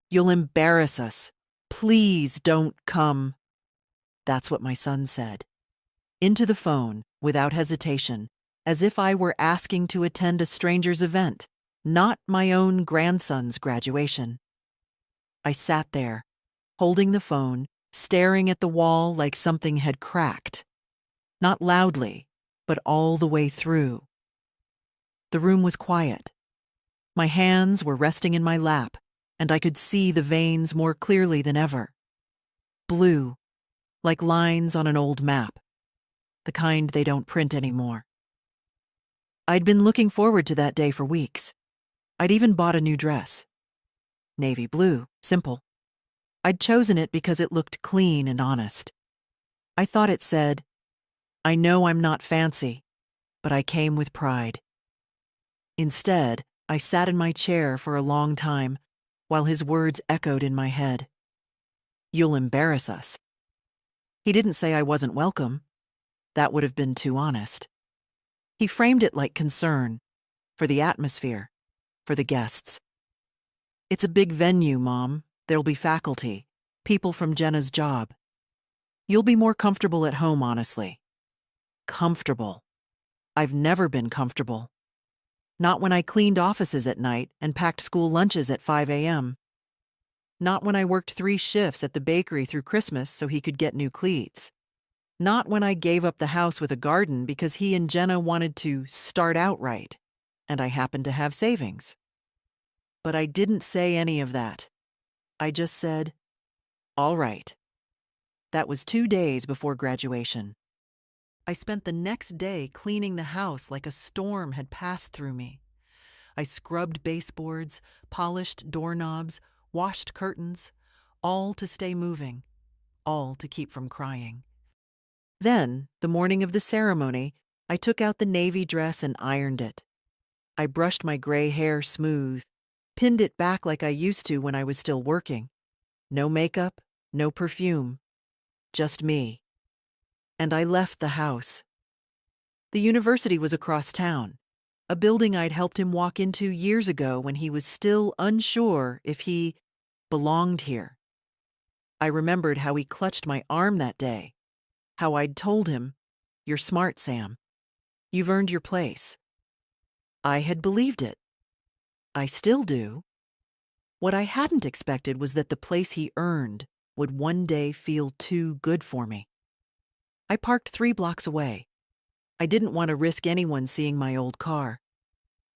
You'll embarrass us. Please don't come. That's what my son said. Into the phone, without hesitation, as if I were asking to attend a stranger's event, not my own grandson's graduation. I sat there, holding the phone, staring at the wall like something had cracked. Not loudly, but all the way through. The room was quiet. My hands were resting in my lap, and I could see the veins more clearly than ever. Blue, like lines on an old map, the kind they don't print anymore. I'd been looking forward to that day for weeks. I'd even bought a new dress. Navy blue, simple. I'd chosen it because it looked clean and honest. I thought it said, "I know I'm not fancy, but I came with pride." Instead, I sat in my chair for a long time while his words echoed in my head. "You'll embarrass us." He didn't say I wasn't welcome. That would have been too honest. He framed it like concern, for the atmosphere, for the guests. "It's a big venue, Mom. There'll be faculty, people from Jenna's job. You'll be more comfortable at home, honestly." Comfortable. I've never been comfortable. Not when I cleaned offices at night and packed school lunches at 5 a.m. Not when I worked 3 shifts at the bakery through Christmas so he could get new cleats. Not when I gave up the house with a garden because he and Jenna wanted to start out right, and I happened to have savings. But I didn't say any of that. I just said, "All right." That was 2 days before graduation. I spent the next day cleaning the house like a storm had passed through me. I scrubbed baseboards, polished doorknobs, washed curtains, all to stay moving, all to keep from crying. Then, the morning of the ceremony, I took out the navy dress and ironed it. I brushed my gray hair smooth, pinned it back like I used to when I was still working. No makeup, no perfume, just me. And I left the house. The university was across town, a building I'd helped him walk into years ago when he was still unsure if he belonged here. I remembered how he clutched my arm that day, how I'd told him, "You're smart, Sam. You've earned your place." I had believed it. I still do. What I hadn't expected was that the place he earned would one day feel too good for me. I parked 3 blocks away. I didn't want to risk anyone seeing my old car.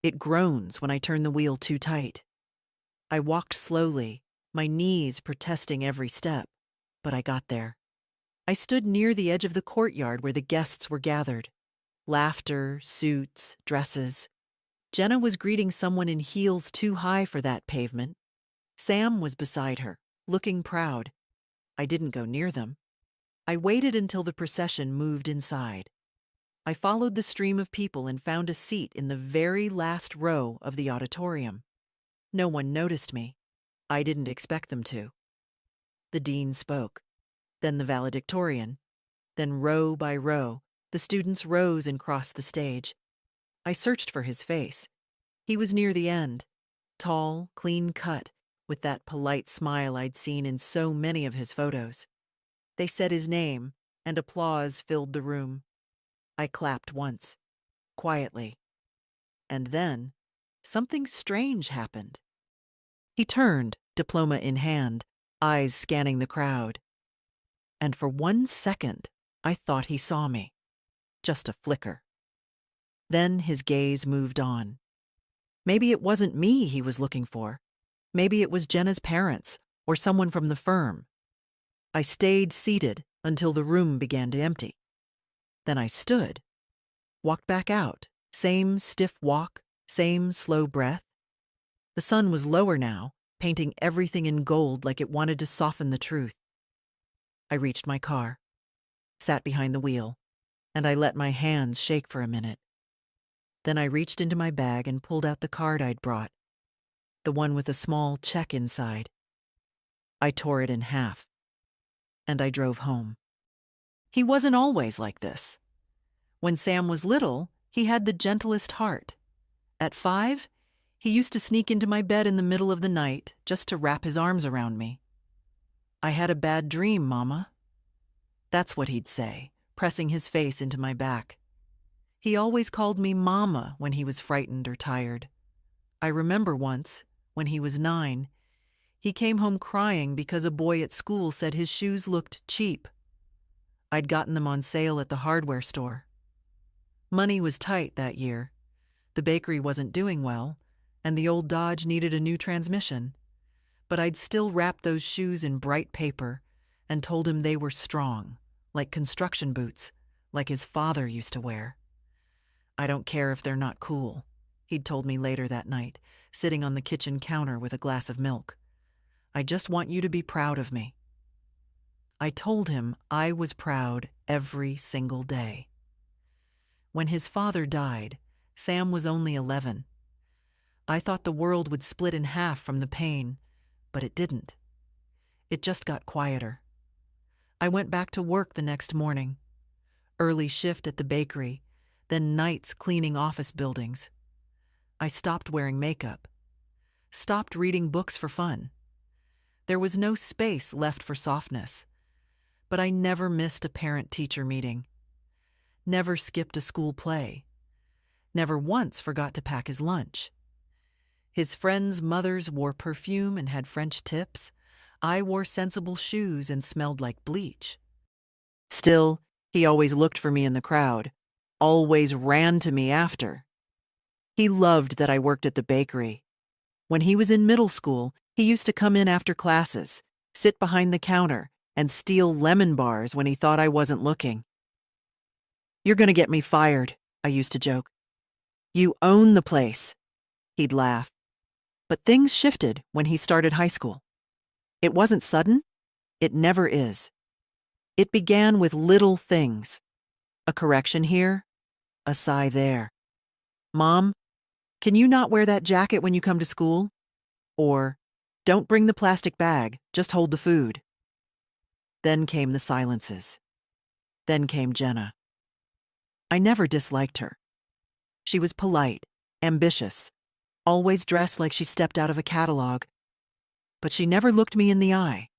It groans when I turn the wheel too tight. I walked slowly, my knees protesting every step, but I got there. I stood near the edge of the courtyard where the guests were gathered. Laughter, suits, dresses. Jenna was greeting someone in heels too high for that pavement. Sam was beside her, looking proud. I didn't go near them. I waited until the procession moved inside. I followed the stream of people and found a seat in the very last row of the auditorium. No one noticed me. I didn't expect them to. The dean spoke, then the valedictorian. Then row by row, the students rose and crossed the stage. I searched for his face. He was near the end, tall, clean cut, with that polite smile I'd seen in so many of his photos. They said his name, and applause filled the room. I clapped once, quietly. And then, something strange happened. He turned, diploma in hand, eyes scanning the crowd. And for 1 second, I thought he saw me. Just a flicker. Then his gaze moved on. Maybe it wasn't me he was looking for. Maybe it was Jenna's parents, or someone from the firm. I stayed seated until the room began to empty. Then I stood, walked back out, same stiff walk, same slow breath. The sun was lower now, painting everything in gold like it wanted to soften the truth. I reached my car, sat behind the wheel, and I let my hands shake for a minute. Then I reached into my bag and pulled out the card I'd brought, the one with a small check inside. I tore it in half, and I drove home. He wasn't always like this. When Sam was little, he had the gentlest heart. At 5, He used to sneak into my bed in the middle of the night just to wrap his arms around me. "I had a bad dream, Mama." That's what he'd say, pressing his face into my back. He always called me Mama when he was frightened or tired. I remember once, when he was 9, he came home crying because a boy at school said his shoes looked cheap. I'd gotten them on sale at the hardware store. Money was tight that year. The bakery wasn't doing well, and the old Dodge needed a new transmission. But I'd still wrapped those shoes in bright paper and told him they were strong, like construction boots, like his father used to wear. "I don't care if they're not cool," he'd told me later that night, sitting on the kitchen counter with a glass of milk. "I just want you to be proud of me." I told him I was proud every single day. When his father died, Sam was only 11. I thought the world would split in half from the pain, but it didn't. It just got quieter. I went back to work the next morning. Early shift at the bakery, then nights cleaning office buildings. I stopped wearing makeup. Stopped reading books for fun. There was no space left for softness. But I never missed a parent-teacher meeting. Never skipped a school play. Never once forgot to pack his lunch. His friends' mothers wore perfume and had French tips. I wore sensible shoes and smelled like bleach. Still, he always looked for me in the crowd, always ran to me after. He loved that I worked at the bakery. When he was in middle school, he used to come in after classes, sit behind the counter, and steal lemon bars when he thought I wasn't looking. "You're gonna get me fired," I used to joke. "You own the place," he'd laugh. But things shifted when he started high school. It wasn't sudden. It never is. It began with little things. A correction here, a sigh there. "Mom, can you not wear that jacket when you come to school?" Or, "Don't bring the plastic bag, just hold the food." Then came the silences. Then came Jenna. I never disliked her. She was polite, ambitious, always dressed like she stepped out of a catalog. But she never looked me in the eye.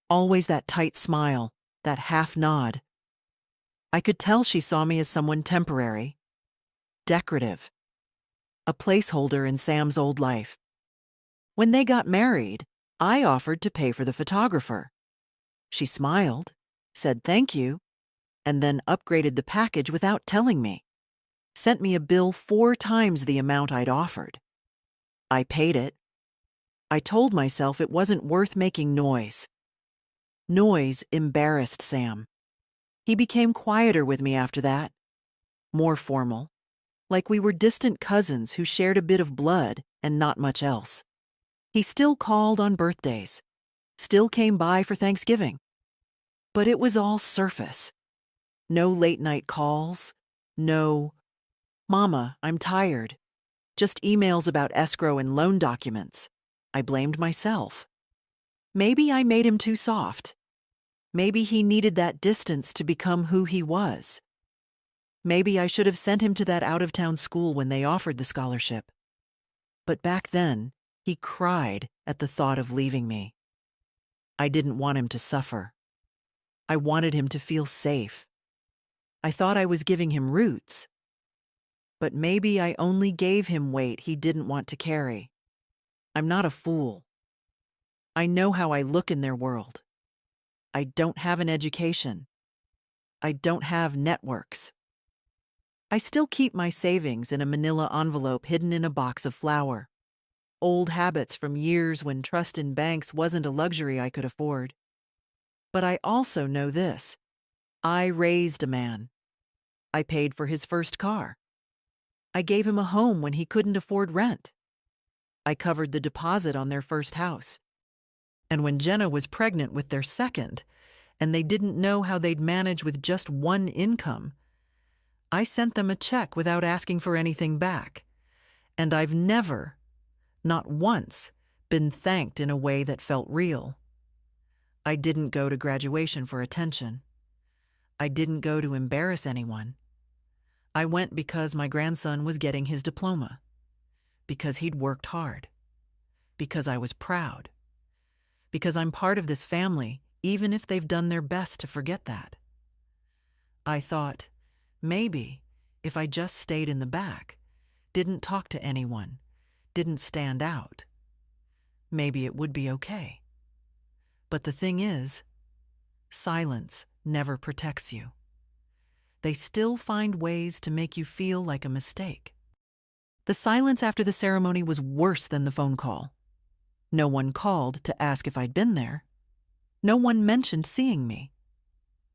Always that tight smile, that half nod. I could tell she saw me as someone temporary, decorative, a placeholder in Sam's old life. When they got married, I offered to pay for the photographer. She smiled, said thank you, and then upgraded the package without telling me. Sent me a bill 4 times the amount I'd offered. I paid it. I told myself it wasn't worth making noise. Noise embarrassed Sam. He became quieter with me after that, more formal, like we were distant cousins who shared a bit of blood and not much else. He still called on birthdays, still came by for Thanksgiving. But it was all surface. No late-night calls, no, "Mama, I'm tired," just emails about escrow and loan documents. I blamed myself. Maybe I made him too soft. Maybe he needed that distance to become who he was. Maybe I should have sent him to that out-of-town school when they offered the scholarship. But back then, he cried at the thought of leaving me. I didn't want him to suffer. I wanted him to feel safe. I thought I was giving him roots. But maybe I only gave him weight he didn't want to carry. I'm not a fool. I know how I look in their world. I don't have an education. I don't have networks. I still keep my savings in a manila envelope hidden in a box of flour. Old habits from years when trust in banks wasn't a luxury I could afford. But I also know this. I raised a man. I paid for his first car. I gave him a home when he couldn't afford rent. I covered the deposit on their first house. And when Jenna was pregnant with their second, and they didn't know how they'd manage with just one income, I sent them a check without asking for anything back. And I've never, not once, been thanked in a way that felt real. I didn't go to graduation for attention. I didn't go to embarrass anyone. I went because my grandson was getting his diploma. because he'd worked hard, because I was proud, because I'm part of this family, even if they've done their best to forget that. I thought, maybe, if I just stayed in the back, didn't talk to anyone, didn't stand out, maybe it would be okay. But the thing is, silence never protects you. They still find ways to make you feel like a mistake. The silence after the ceremony was worse than the phone call. No one called to ask if I'd been there. No one mentioned seeing me.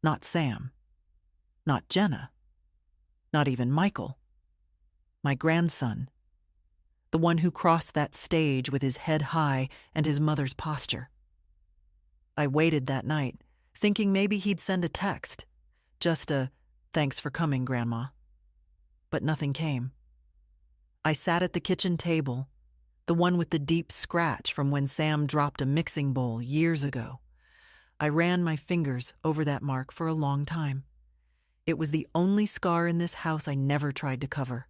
Not Sam. Not Jenna. Not even Michael. My grandson. The one who crossed that stage with his head high and his mother's posture. I waited that night, thinking maybe he'd send a text. Just a, "Thanks for coming, Grandma." But nothing came. I sat at the kitchen table, the one with the deep scratch from when Sam dropped a mixing bowl years ago. I ran my fingers over that mark for a long time. It was the only scar in this house I never tried to cover.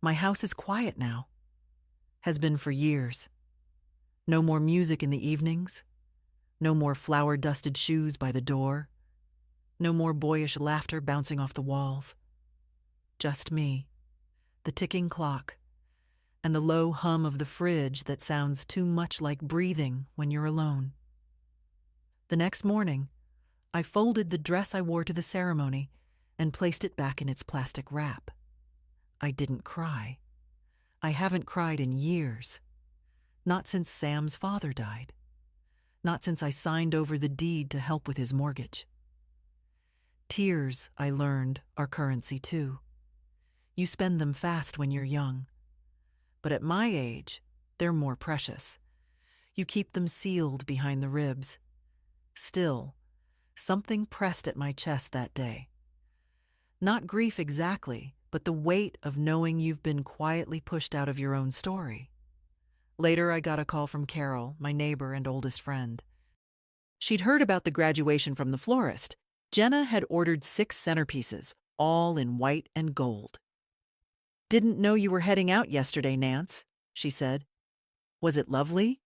My house is quiet now. Has been for years. No more music in the evenings. No more flour-dusted shoes by the door. No more boyish laughter bouncing off the walls. Just me, the ticking clock, and the low hum of the fridge that sounds too much like breathing when you're alone. The next morning, I folded the dress I wore to the ceremony and placed it back in its plastic wrap. I didn't cry. I haven't cried in years. Not since Sam's father died. Not since I signed over the deed to help with his mortgage. Tears, I learned, are currency too. You spend them fast when you're young. But at my age, they're more precious. You keep them sealed behind the ribs. Still, something pressed at my chest that day. Not grief exactly, but the weight of knowing you've been quietly pushed out of your own story. Later, I got a call from Carol, my neighbor and oldest friend. She'd heard about the graduation from the florist. Jenna had ordered 6 centerpieces, all in white and gold. "Didn't know you were heading out yesterday, Nance," she said. "Was it lovely?"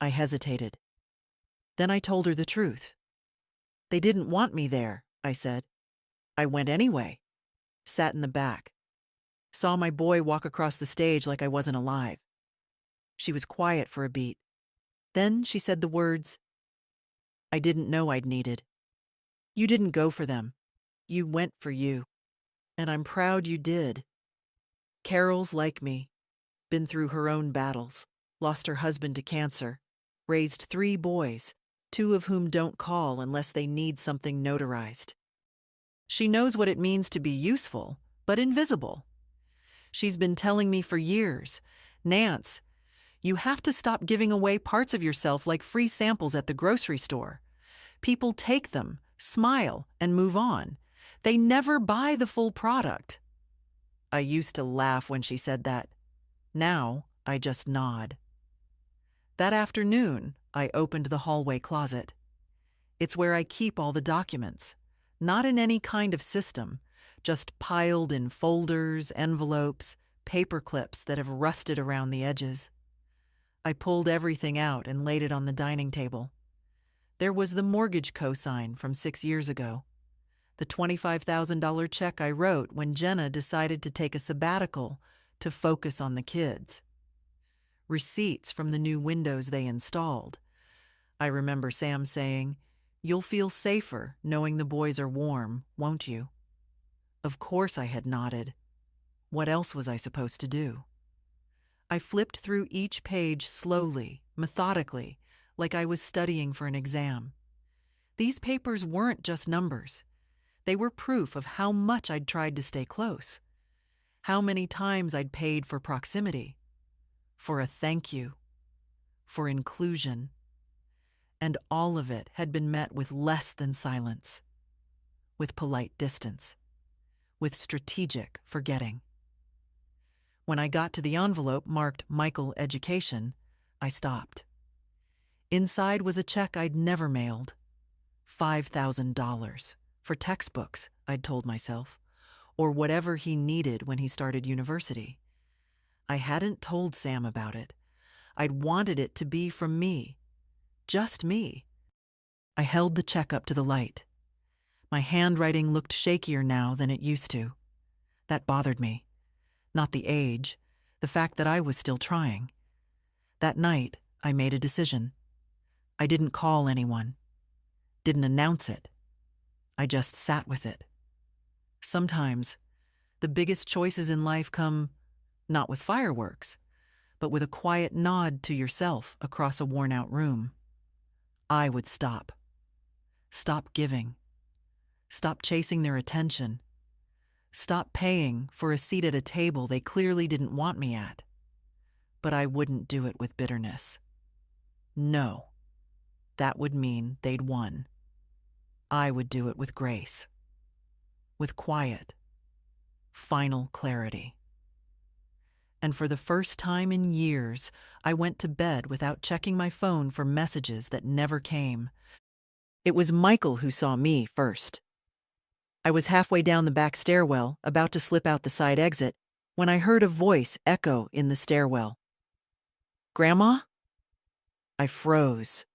I hesitated. Then I told her the truth. "They didn't want me there," I said. "I went anyway." Sat in the back. Saw my boy walk across the stage like I wasn't alive. She was quiet for a beat. Then she said the words I didn't know I'd needed. "You didn't go for them. You went for you. And I'm proud you did. Carol's like me. Been through her own battles. Lost her husband to cancer. Raised 3 boys, 2 of whom don't call unless they need something notarized. She knows what it means to be useful, but invisible. She's been telling me for years, 'Nance, you have to stop giving away parts of yourself like free samples at the grocery store. People take them, smile, and move on. They never buy the full product.'" I used to laugh when she said that. Now, I just nod. That afternoon, I opened the hallway closet. It's where I keep all the documents, not in any kind of system, just piled in folders, envelopes, paper clips that have rusted around the edges. I pulled everything out and laid it on the dining table. There was the mortgage cosign from 6 years ago. The $25,000 check I wrote when Jenna decided to take a sabbatical to focus on the kids. Receipts from the new windows they installed. I remember Sam saying, "You'll feel safer knowing the boys are warm, won't you?" Of course I had nodded. What else was I supposed to do? I flipped through each page slowly, methodically, like I was studying for an exam. These papers weren't just numbers. They were proof of how much I'd tried to stay close, how many times I'd paid for proximity, for a thank you, for inclusion. And all of it had been met with less than silence, with polite distance, with strategic forgetting. When I got to the envelope marked Michael Education, I stopped. Inside was a check I'd never mailed. $5,000 for textbooks, I'd told myself, or whatever he needed when he started university. I hadn't told Sam about it. I'd wanted it to be from me. Just me. I held the check up to the light. My handwriting looked shakier now than it used to. That bothered me. Not the age, the fact that I was still trying. That night, I made a decision. I didn't call anyone. Didn't announce it. I just sat with it. Sometimes, the biggest choices in life come not with fireworks, but with a quiet nod to yourself across a worn-out room. I would stop. Stop giving. Stop chasing their attention. Stop paying for a seat at a table they clearly didn't want me at. But I wouldn't do it with bitterness. No. That would mean they'd won. I would do it with grace. With quiet. Final clarity. And for the first time in years, I went to bed without checking my phone for messages that never came. It was Michael who saw me first. I was halfway down the back stairwell, about to slip out the side exit, when I heard a voice echo in the stairwell. "Grandma?" I froze.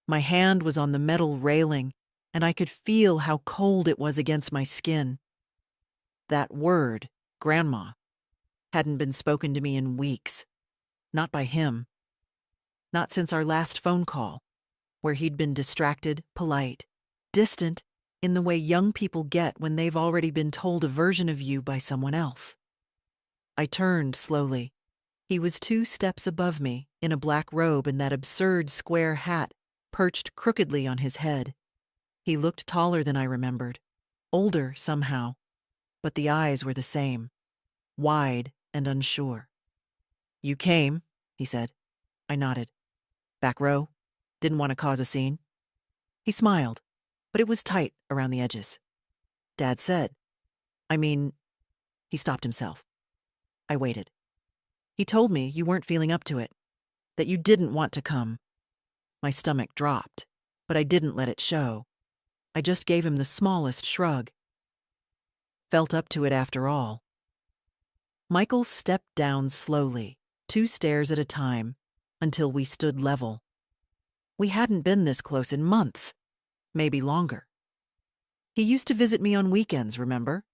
My hand was on the metal railing, and I could feel how cold it was against my skin. That word, Grandma, hadn't been spoken to me in weeks. Not by him. Not since our last phone call, where he'd been distracted, polite, distant in the way young people get when they've already been told a version of you by someone else. I turned slowly. He was 2 steps above me, in a black robe and that absurd square hat perched crookedly on his head. He looked taller than I remembered, older somehow, but the eyes were the same, wide and unsure. "You came," he said. I nodded. "Back row? Didn't want to cause a scene?" He smiled, but it was tight around the edges. "Dad said. He stopped himself. I waited. "He told me you weren't feeling up to it, that you didn't want to come." My stomach dropped, but I didn't let it show. I just gave him the smallest shrug. Felt up to it after all. Michael stepped down slowly, 2 stairs at a time, until we stood level. We hadn't been this close in months, maybe longer. He used to visit me on weekends, remember?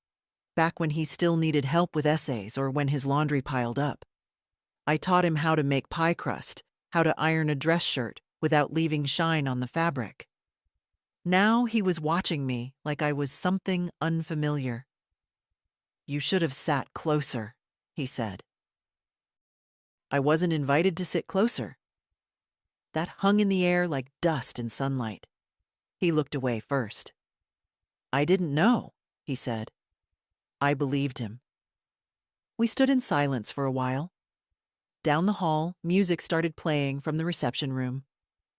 Back when he still needed help with essays or when his laundry piled up. I taught him how to make pie crust, how to iron a dress shirt without leaving shine on the fabric. Now he was watching me like I was something unfamiliar. "You should have sat closer," he said. I wasn't invited to sit closer. That hung in the air like dust in sunlight. He looked away first. "I didn't know," he said. I believed him. We stood in silence for a while. Down the hall, music started playing from the reception room.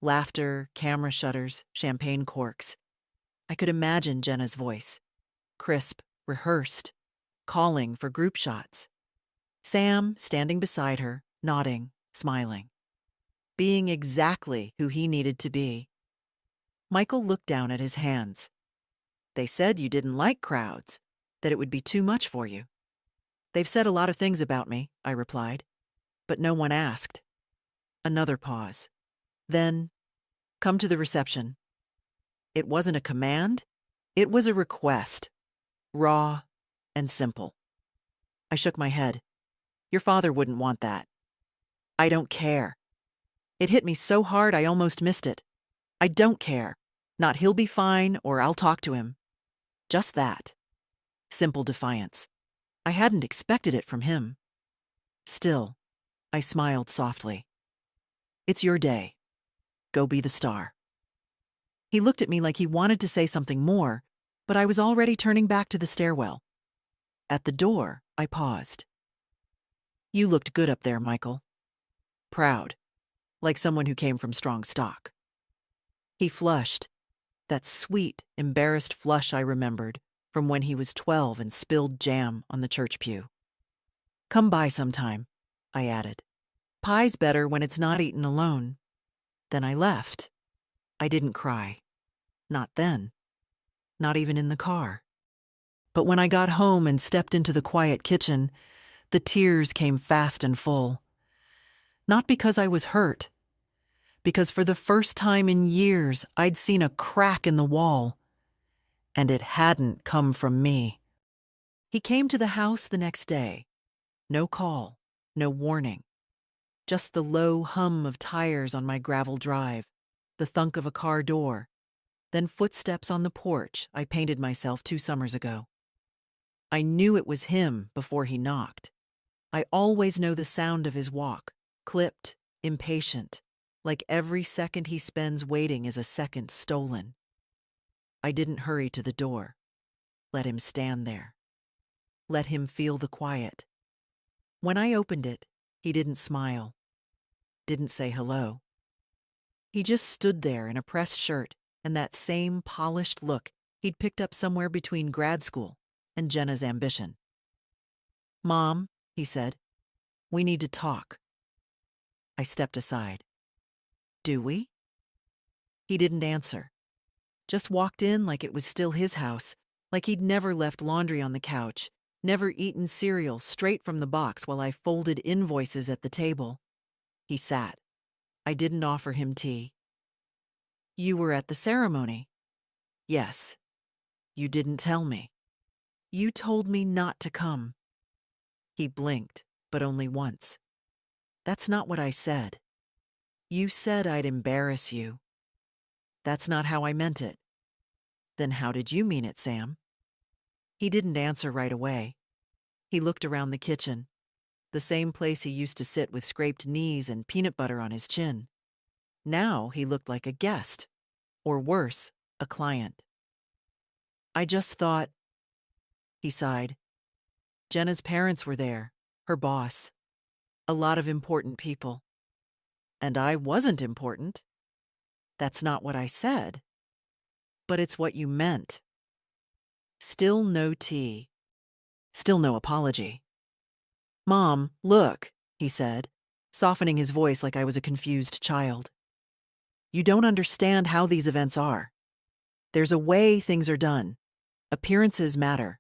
Laughter, camera shutters, champagne corks. I could imagine Jenna's voice. Crisp, rehearsed, calling for group shots. Sam standing beside her, nodding, smiling. Being exactly who he needed to be. Michael looked down at his hands. "They said you didn't like crowds, that it would be too much for you." "They've said a lot of things about me," I replied, but no one asked. Another pause. Then, "Come to the reception." It wasn't a command, it was a request. Raw and simple. I shook my head. "Your father wouldn't want that." "I don't care." It hit me so hard I almost missed it. I don't care. Not he'll be fine or I'll talk to him. Just that. Simple defiance. I hadn't expected it from him. Still, I smiled softly. "It's your day. Go be the star." He looked at me like he wanted to say something more, but I was already turning back to the stairwell. At the door, I paused. "You looked good up there, Michael." Proud, like someone who came from strong stock. He flushed, that sweet, embarrassed flush I remembered from when he was 12 and spilled jam on the church pew. "Come by sometime," I added. "Pie's better when it's not eaten alone." Then I left. I didn't cry. Not then. Not even in the car. But when I got home and stepped into the quiet kitchen, The tears came fast and full. Not because I was hurt, because for the first time in years I'd seen a crack in the wall, and it hadn't come from me. He came to the house the next day. No call, no warning. Just the low hum of tires on my gravel drive, the thunk of a car door, then footsteps on the porch I painted myself 2 summers ago. I knew it was him before he knocked. I always know the sound of his walk, clipped, impatient, like every second he spends waiting is a second stolen. I didn't hurry to the door. Let him stand there. Let him feel the quiet. When I opened it, he didn't smile, didn't say hello. He just stood there in a pressed shirt and that same polished look he'd picked up somewhere between grad school and Jenna's ambition. "Mom," he said, "we need to talk." I stepped aside. "Do we?" He didn't answer. Just walked in like it was still his house, like he'd never left laundry on the couch, never eaten cereal straight from the box while I folded invoices at the table. He sat. I didn't offer him tea. "You were at the ceremony." "Yes." "You didn't tell me." "You told me not to come." He blinked, but only once. "That's not what I said." "You said I'd embarrass you." "That's not how I meant it." "Then how did you mean it, Sam?" He didn't answer right away. He looked around the kitchen, the same place he used to sit with scraped knees and peanut butter on his chin. Now he looked like a guest, or worse, a client. "I just thought," he sighed. "Jenna's parents were there, her boss, a lot of important people. And I wasn't important." "That's not what I said." "But it's what you meant." Still no tea. Still no apology. "Mom, look," he said, softening his voice like I was a confused child. "You don't understand how these events are. There's a way things are done. Appearances matter.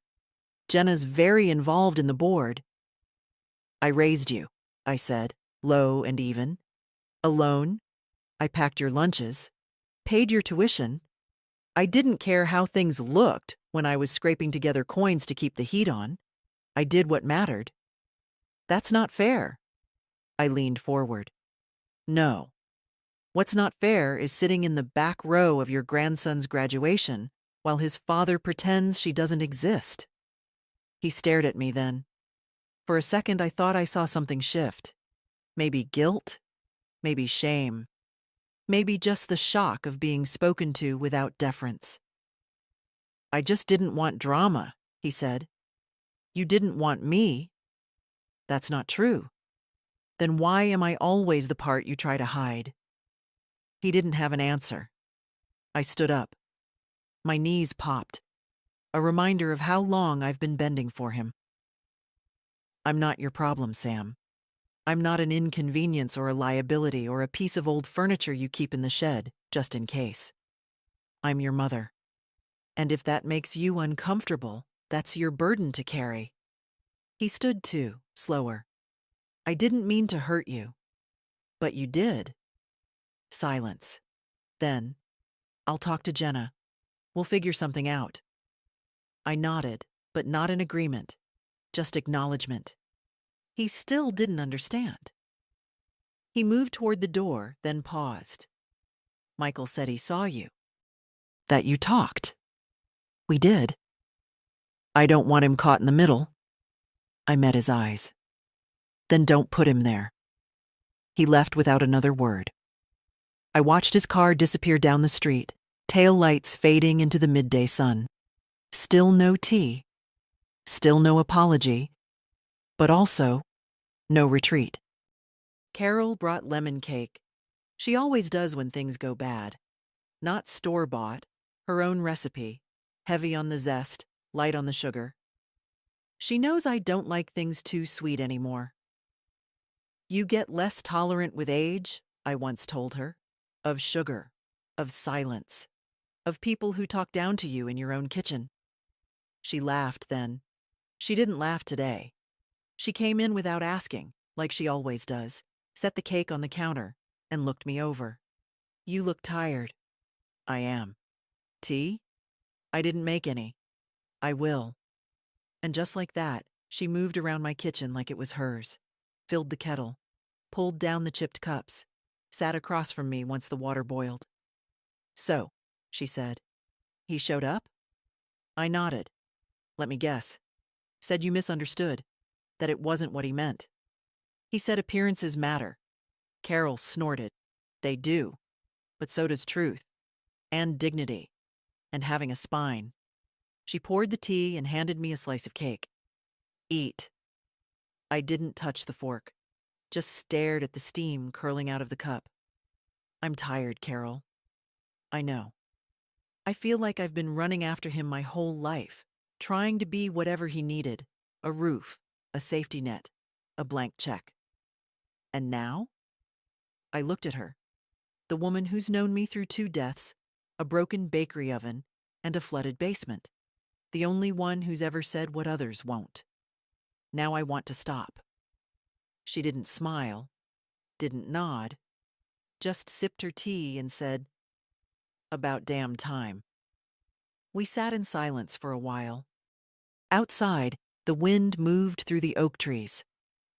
Jenna's very involved in the board." "I raised you," I said, low and even. "Alone. I packed your lunches, paid your tuition. I didn't care how things looked when I was scraping together coins to keep the heat on. I did what mattered." "That's not fair." I leaned forward. "No. What's not fair is sitting in the back row of your grandson's graduation while his father pretends she doesn't exist." He stared at me then. For a second, I thought I saw something shift. Maybe guilt, maybe shame, maybe just the shock of being spoken to without deference. "I just didn't want drama," he said. "You didn't want me." "That's not true." "Then why am I always the part you try to hide?" He didn't have an answer. I stood up. My knees popped, a reminder of how long I've been bending for him. "I'm not your problem, Sam. I'm not an inconvenience or a liability or a piece of old furniture you keep in the shed, just in case. I'm your mother. And if that makes you uncomfortable, that's your burden to carry." He stood too, slower. "I didn't mean to hurt you." "But you did." Silence. Then, "I'll talk to Jenna. We'll figure something out." I nodded, but not in agreement, just acknowledgement. He still didn't understand. He moved toward the door, then paused. "Michael said he saw you. That you talked." "We did." "I don't want him caught in the middle." I met his eyes. "Then don't put him there." He left without another word. I watched his car disappear down the street, tail lights fading into the midday sun. Still no tea. Still no apology. But also, no retreat. Carol brought lemon cake. She always does when things go bad. Not store-bought, her own recipe, heavy on the zest, light on the sugar. She knows I don't like things too sweet anymore. "You get less tolerant with age," I once told her, "of sugar, of silence, of people who talk down to you in your own kitchen." She laughed then. She didn't laugh today. She came in without asking, like she always does, set the cake on the counter, and looked me over. "You look tired." "I am." "Tea?" "I didn't make any." "I will." And just like that, she moved around my kitchen like it was hers, filled the kettle, pulled down the chipped cups, sat across from me once the water boiled. "So," she said, "he showed up?" I nodded. "Let me guess. Said you misunderstood, that it wasn't what he meant." "He said appearances matter." Carol snorted. "They do, but so does truth, and dignity, and having a spine." She poured the tea and handed me a slice of cake. "Eat." I didn't touch the fork, just stared at the steam curling out of the cup. "I'm tired, Carol." "I know. I feel like I've been running after him my whole life, trying to be whatever he needed, a roof, a safety net, a blank check. And now?" I looked at her, the woman who's known me through 2 deaths, a broken bakery oven, and a flooded basement, the only one who's ever said what others won't. Now I want to stop. She didn't smile, didn't nod, just sipped her tea and said, "About damn time." We sat in silence for a while. Outside, the wind moved through the oak trees.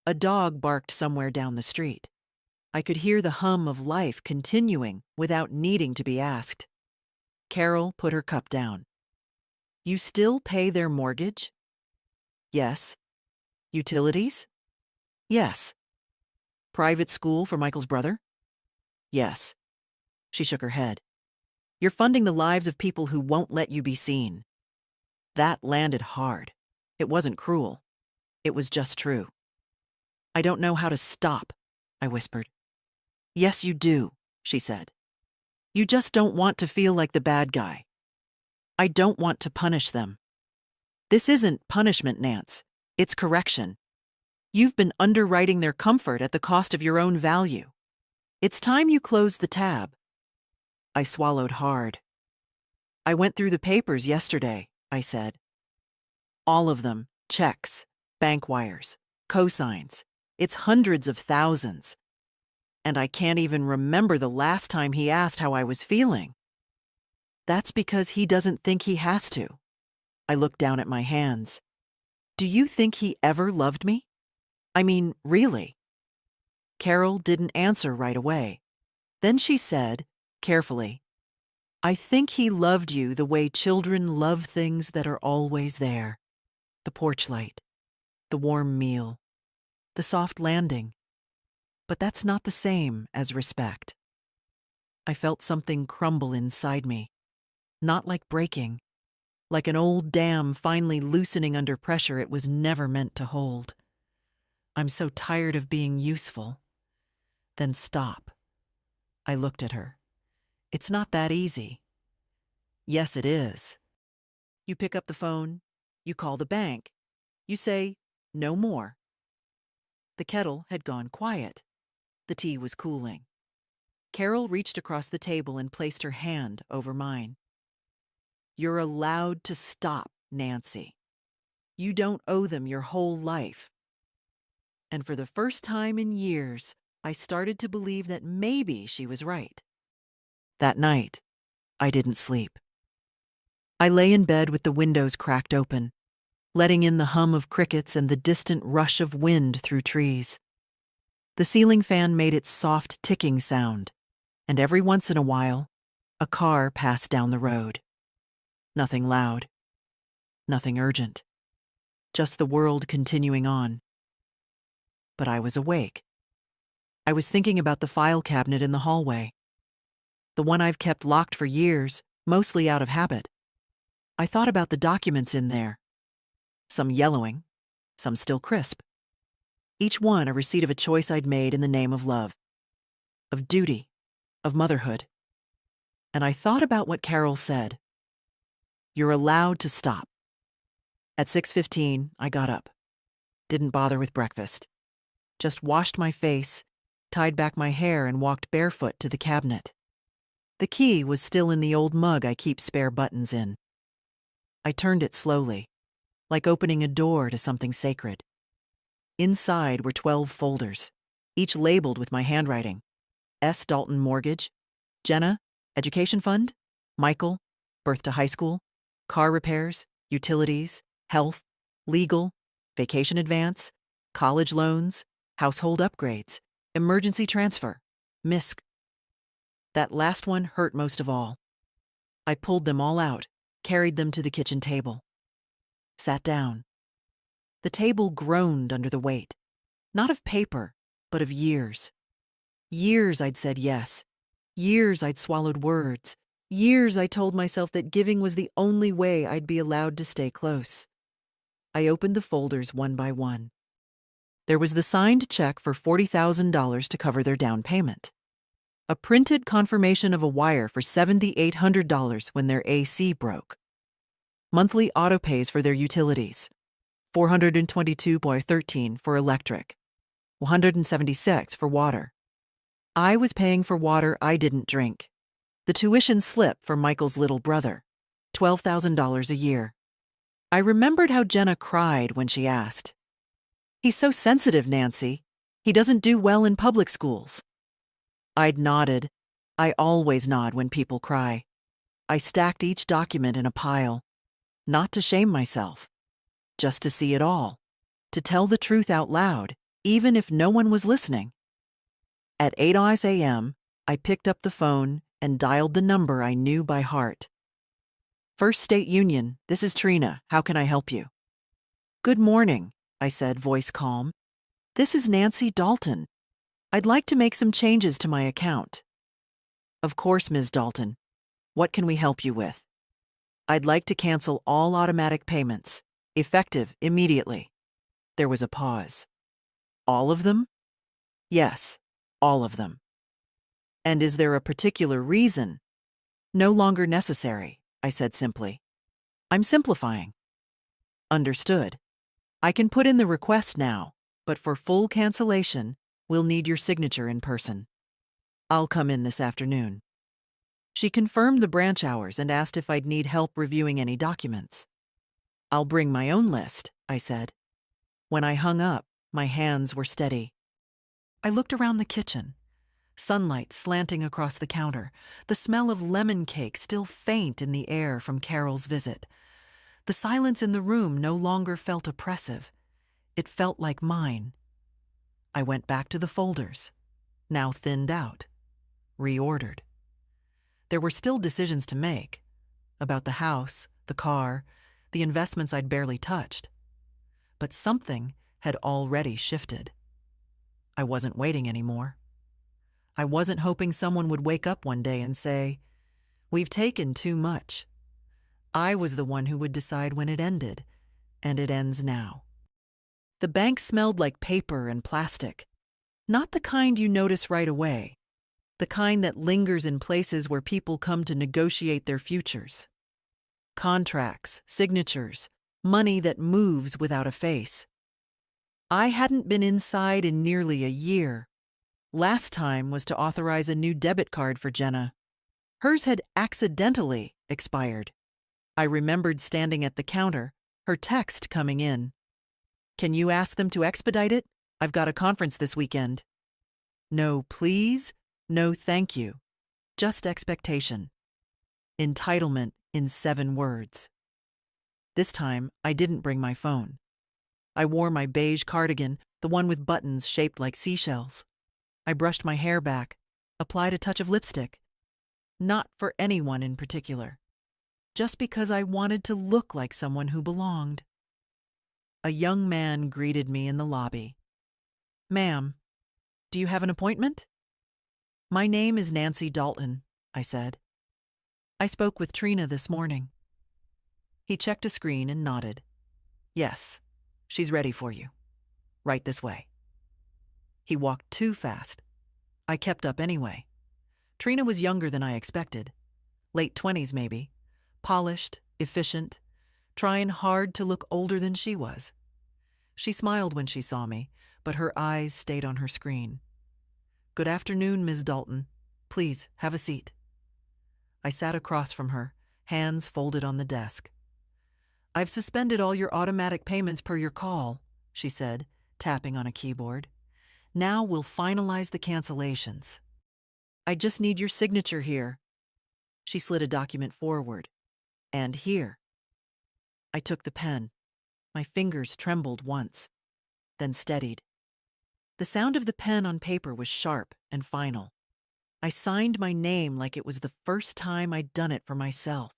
A dog barked somewhere down the street. I could hear the hum of life continuing without needing to be asked. Carol put her cup down. "You still pay their mortgage?" "Yes." "Utilities?" "Yes." "Private school for Michael's brother?" "Yes." She shook her head. "You're funding the lives of people who won't let you be seen." That landed hard. It wasn't cruel. It was just true. "I don't know how to stop," I whispered. "Yes, you do," she said. "You just don't want to feel like the bad guy. I don't want to punish them. This isn't punishment, Nance. It's correction. You've been underwriting their comfort at the cost of your own value. It's time you close the tab." I swallowed hard. "I went through the papers yesterday," I said. "All of them, checks, bank wires, cosigns. It's hundreds of thousands. And I can't even remember the last time he asked how I was feeling." "That's because he doesn't think he has to." I looked down at my hands. "Do you think he ever loved me? I mean, really?" Carol didn't answer right away. Then she said, carefully, "I think he loved you the way children love things that are always there. The porch light, the warm meal, the soft landing. But that's not the same as respect." I felt something crumble inside me, not like breaking, like an old dam finally loosening under pressure it was never meant to hold. "I'm so tired of being useful." "Then stop." I looked at her. "It's not that easy." "Yes, it is. You pick up the phone, you call the bank, you say, 'No more.'" The kettle had gone quiet. The tea was cooling. Carol reached across the table and placed her hand over mine. "You're allowed to stop, Nancy. You don't owe them your whole life." And for the first time in years, I started to believe that maybe she was right. That night, I didn't sleep. I lay in bed with the windows cracked open, letting in the hum of crickets and the distant rush of wind through trees. The ceiling fan made its soft ticking sound, and every once in a while, a car passed down the road. Nothing loud, nothing urgent, just the world continuing on. But I was awake. I was thinking about the file cabinet in the hallway, the one I've kept locked for years, mostly out of habit. I thought about the documents in there, some yellowing, some still crisp. Each one a receipt of a choice I'd made in the name of love, of duty, of motherhood. And I thought about what Carol said. You're allowed to stop. At 6:15, I got up. Didn't bother with breakfast. Just washed my face, tied back my hair, and walked barefoot to the cabinet. The key was still in the old mug I keep spare buttons in. I turned it slowly, like opening a door to something sacred. Inside were 12 folders, each labeled with my handwriting. S. Dalton Mortgage, Jenna, Education Fund, Michael, Birth to High School, Car Repairs, Utilities, Health, Legal, Vacation Advance, College Loans, Household Upgrades, Emergency Transfer, MISC. That last one hurt most of all. I pulled them all out, carried them to the kitchen table. Sat down. The table groaned under the weight, not of paper, but of years. Years I'd said yes. Years I'd swallowed words. Years I told myself that giving was the only way I'd be allowed to stay close. I opened the folders one by one. There was the signed check for $40,000 to cover their down payment. A printed confirmation of a wire for $7,800 when their AC broke. Monthly auto pays for their utilities. $422.13 for electric. $176 for water. I was paying for water I didn't drink. The tuition slip for Michael's little brother. $12,000 a year. I remembered how Jenna cried when she asked. "He's so sensitive, Nancy. He doesn't do well in public schools." I'd nodded. I always nod when people cry. I stacked each document in a pile. Not to shame myself. Just to see it all. To tell the truth out loud, even if no one was listening. At 8 a.m., I picked up the phone and dialed the number I knew by heart. "First State Union, this is Trina. How can I help you?" "Good morning," I said, voice calm. "This is Nancy Dalton. I'd like to make some changes to my account." "Of course, Ms. Dalton. What can we help you with?" "I'd like to cancel all automatic payments, effective immediately." There was a pause. "All of them?" "Yes, all of them." "And is there a particular reason?" "No longer necessary," I said simply. "I'm simplifying." "Understood. I can put in the request now, but for full cancellation, we'll need your signature in person." "I'll come in this afternoon." She confirmed the branch hours and asked if I'd need help reviewing any documents. "I'll bring my own list," I said. When I hung up, my hands were steady. I looked around the kitchen. Sunlight slanting across the counter, the smell of lemon cake still faint in the air from Carol's visit. The silence in the room no longer felt oppressive. It felt like mine. I went back to the folders, now thinned out, reordered. There were still decisions to make, about the house, the car, the investments I'd barely touched. But something had already shifted. I wasn't waiting anymore. I wasn't hoping someone would wake up one day and say, "We've taken too much." I was the one who would decide when it ended, and it ends now. The bank smelled like paper and plastic, not the kind you notice right away, the kind that lingers in places where people come to negotiate their futures. Contracts, signatures, money that moves without a face. I hadn't been inside in nearly a year. Last time was to authorize a new debit card for Jenna. Hers had accidentally expired. I remembered standing at the counter, her text coming in. "Can you ask them to expedite it? I've got a conference this weekend." No please, no thank you. Just expectation. Entitlement in 7 words. This time, I didn't bring my phone. I wore my beige cardigan, the one with buttons shaped like seashells. I brushed my hair back, applied a touch of lipstick. Not for anyone in particular. Just because I wanted to look like someone who belonged. A young man greeted me in the lobby. "Ma'am, do you have an appointment?" "My name is Nancy Dalton," I said. "I spoke with Trina this morning." He checked a screen and nodded. "Yes, she's ready for you. Right this way." He walked too fast. I kept up anyway. Trina was younger than I expected. Late 20s maybe. Polished, efficient, trying hard to look older than she was. She smiled when she saw me, but her eyes stayed on her screen. "Good afternoon, Ms. Dalton. Please, have a seat." I sat across from her, hands folded on the desk. "I've suspended all your automatic payments per your call," she said, tapping on a keyboard. Now we'll finalize the cancellations. I just need your signature here. She slid a document forward. And here. I took the pen. My fingers trembled once, then steadied. The sound of the pen on paper was sharp and final. I signed my name like it was the first time I'd done it for myself.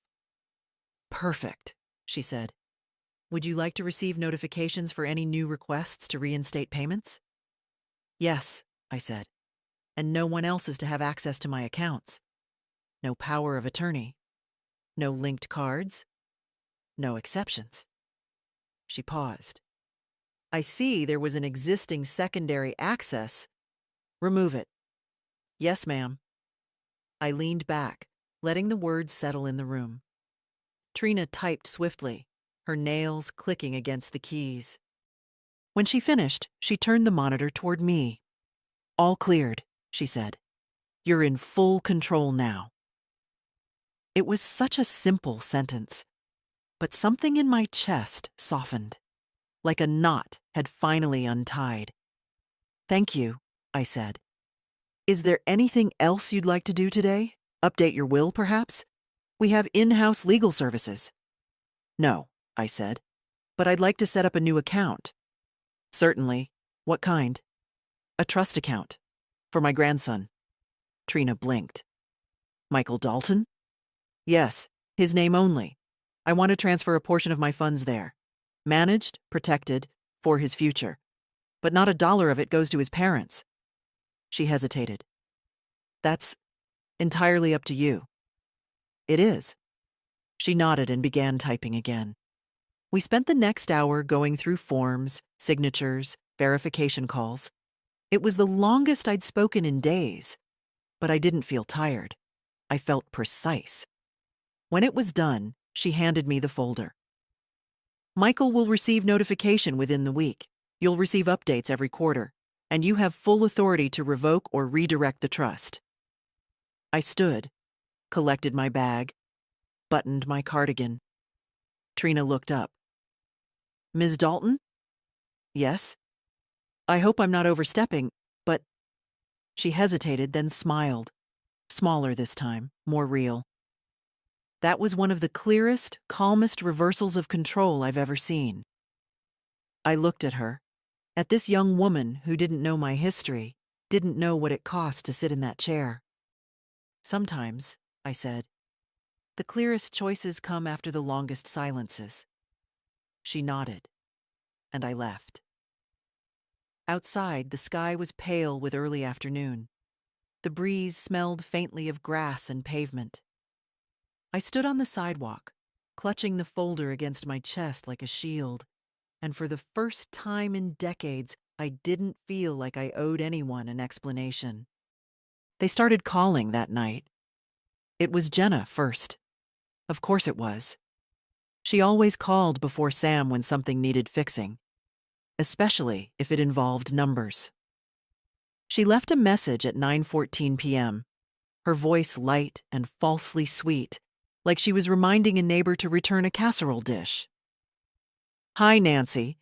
Perfect, she said. Would you like to receive notifications for any new requests to reinstate payments? Yes, I said. And no one else is to have access to my accounts. No power of attorney. No linked cards. No exceptions. She paused. I see there was an existing secondary access. Remove it. Yes, ma'am. I leaned back, letting the words settle in the room. Trina typed swiftly, her nails clicking against the keys. When she finished, she turned the monitor toward me. All cleared, she said. You're in full control now. It was such a simple sentence, but something in my chest softened, like a knot had finally untied. Thank you, I said. Is there anything else you'd like to do today? Update your will, perhaps? We have in-house legal services. No, I said, but I'd like to set up a new account. Certainly. What kind? A trust account. For my grandson. Trina blinked. Michael Dalton? Yes, his name only. I want to transfer a portion of my funds there. Managed, protected, for his future. But not a dollar of it goes to his parents. She hesitated. That's entirely up to you. It is. She nodded and began typing again. We spent the next hour going through forms, signatures, verification calls. It was the longest I'd spoken in days, but I didn't feel tired. I felt precise. When it was done, she handed me the folder. Michael will receive notification within the week. You'll receive updates every quarter, and you have full authority to revoke or redirect the trust. I stood, collected my bag, buttoned my cardigan. Trina looked up. Ms. Dalton? Yes. I hope I'm not overstepping, but... She hesitated, then smiled. Smaller this time, more real. That was one of the clearest, calmest reversals of control I've ever seen. I looked at her, at this young woman who didn't know my history, didn't know what it cost to sit in that chair. Sometimes, I said, the clearest choices come after the longest silences. She nodded, and I left. Outside, the sky was pale with early afternoon. The breeze smelled faintly of grass and pavement. I stood on the sidewalk, clutching the folder against my chest like a shield, and for the first time in decades, I didn't feel like I owed anyone an explanation. They started calling that night. It was Jenna first. Of course it was. She always called before Sam when something needed fixing, especially if it involved numbers. She left a message at 9:14 p.m., her voice light and falsely sweet, like she was reminding a neighbor to return a casserole dish. Hi, Nancy.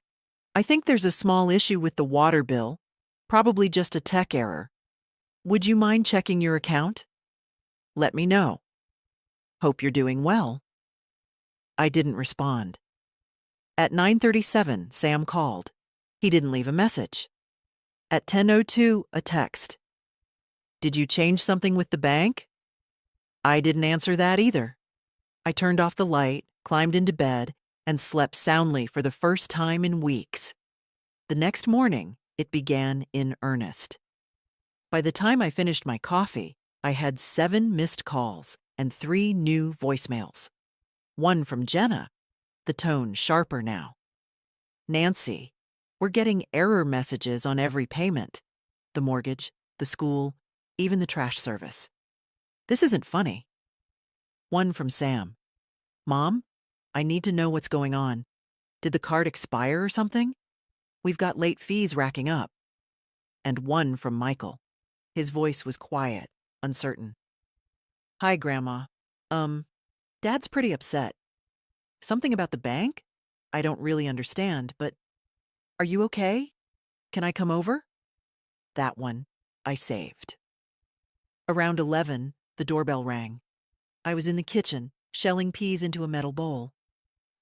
I think there's a small issue with the water bill, probably just a tech error. Would you mind checking your account? Let me know. Hope you're doing well. I didn't respond. At 9:37, Sam called. He didn't leave a message. At 10:02, a text. Did you change something with the bank? I didn't answer that either. I turned off the light, climbed into bed, and slept soundly for the first time in weeks. The next morning, it began in earnest. By the time I finished my coffee, I had 7 missed calls and 3 new voicemails. One from Jenna, the tone sharper now. Nancy, we're getting error messages on every payment. The mortgage, the school, even the trash service. This isn't funny. One from Sam. Mom, I need to know what's going on. Did the card expire or something? We've got late fees racking up. And one from Michael. His voice was quiet, uncertain. Hi, Grandma. Dad's pretty upset. Something about the bank? I don't really understand, but are you okay? Can I come over? That one I saved. Around 11, the doorbell rang. I was in the kitchen, shelling peas into a metal bowl.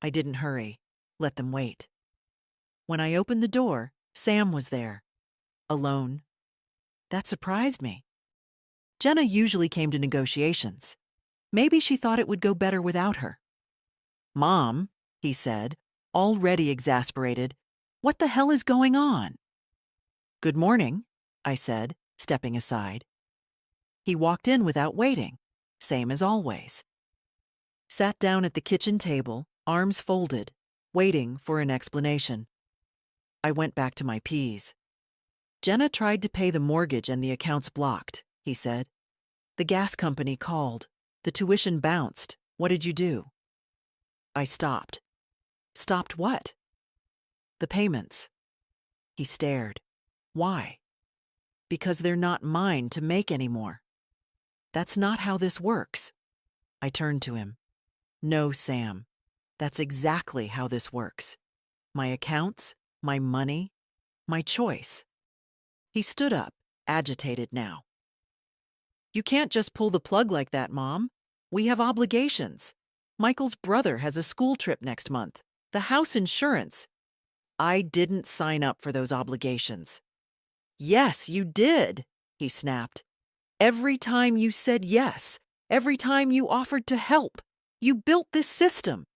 I didn't hurry. Let them wait. When I opened the door, Sam was there. Alone. That surprised me. Jenna usually came to negotiations. Maybe she thought it would go better without her. "Mom," he said, already exasperated, "what the hell is going on?" "Good morning," I said, stepping aside. He walked in without waiting, same as always. Sat down at the kitchen table, arms folded, waiting for an explanation. I went back to my peas. "Jenna tried to pay the mortgage and the account's blocked," he said. "The gas company called. The tuition bounced. What did you do?" I stopped. "Stopped what?" "The payments." He stared. "Why?" "Because they're not mine to make anymore." "That's not how this works." I turned to him. "No, Sam. That's exactly how this works. My accounts, my money, my choice." He stood up, agitated now. "You can't just pull the plug like that, Mom. We have obligations. Michael's brother has a school trip next month. The house insurance." "I didn't sign up for those obligations." "Yes, you did," he snapped. "Every time you said yes, every time you offered to help, you built this system.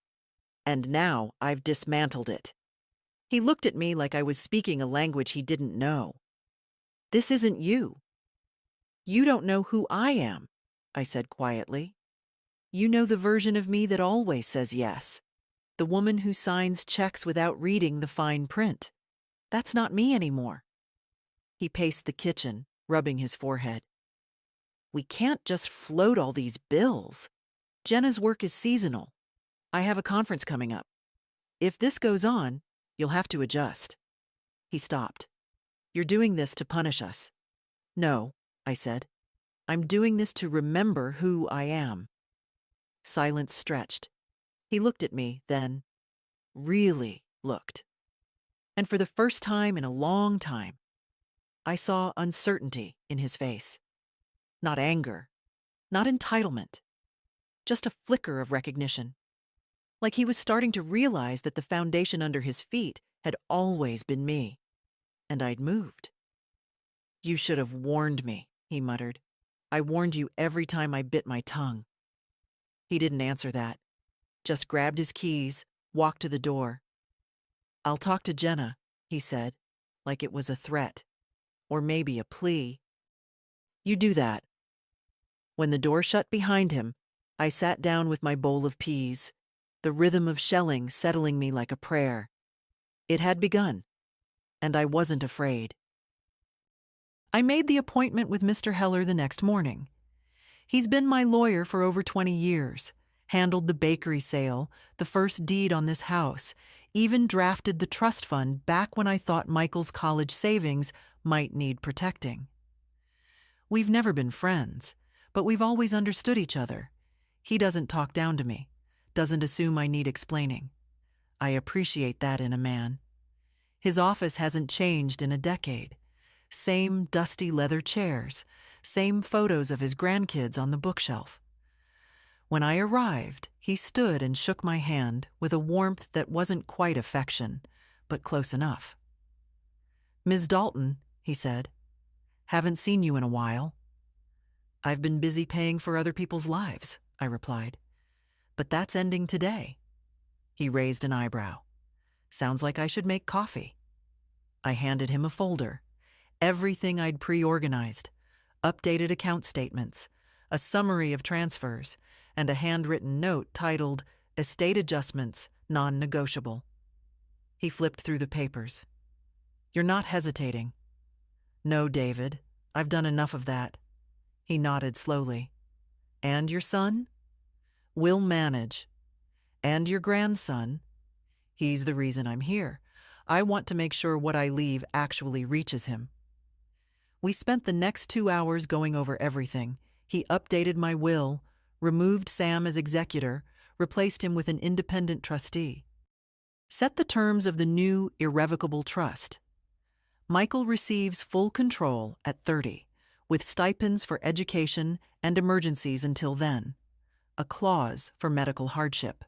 And now I've dismantled it." He looked at me like I was speaking a language he didn't know. "This isn't you." "You don't know who I am," I said quietly. "You know the version of me that always says yes, the woman who signs checks without reading the fine print. That's not me anymore." He paced the kitchen, rubbing his forehead. "We can't just float all these bills. Jenna's work is seasonal. I have a conference coming up. If this goes on, you'll have to adjust." He stopped. "You're doing this to punish us." "No," I said. "I'm doing this to remember who I am." Silence stretched. He looked at me, then really looked. And for the first time in a long time, I saw uncertainty in his face. Not anger, not entitlement, just a flicker of recognition. Like he was starting to realize that the foundation under his feet had always been me, and I'd moved. "You should have warned me," he muttered. "I warned you every time I bit my tongue." He didn't answer that, just grabbed his keys, walked to the door. "I'll talk to Jenna," he said, like it was a threat, or maybe a plea. "You do that." When the door shut behind him, I sat down with my bowl of peas, the rhythm of shelling settling me like a prayer. It had begun, and I wasn't afraid. I made the appointment with Mr. Heller the next morning. He's been my lawyer for over 20 years, handled the bakery sale, the first deed on this house, even drafted the trust fund back when I thought Michael's college savings might need protecting. We've never been friends, but we've always understood each other. He doesn't talk down to me, doesn't assume I need explaining. I appreciate that in a man. His office hasn't changed in a decade. Same dusty leather chairs, same photos of his grandkids on the bookshelf. When I arrived, he stood and shook my hand with a warmth that wasn't quite affection, but close enough. "Ms. Dalton," he said, "haven't seen you in a while." "I've been busy paying for other people's lives," I replied. "But that's ending today." He raised an eyebrow. "Sounds like I should make coffee." I handed him a folder. Everything I'd pre-organized, updated account statements, a summary of transfers, and a handwritten note titled "Estate Adjustments, Non-Negotiable." He flipped through the papers. "You're not hesitating." "No, David, I've done enough of that." He nodded slowly. "And your son?" "We'll manage." "And your grandson?" "He's the reason I'm here. I want to make sure what I leave actually reaches him." We spent the next 2 hours going over everything. He updated my will, removed Sam as executor, replaced him with an independent trustee. Set the terms of the new irrevocable trust. Michael receives full control at 30, with stipends for education and emergencies until then. A clause for medical hardship.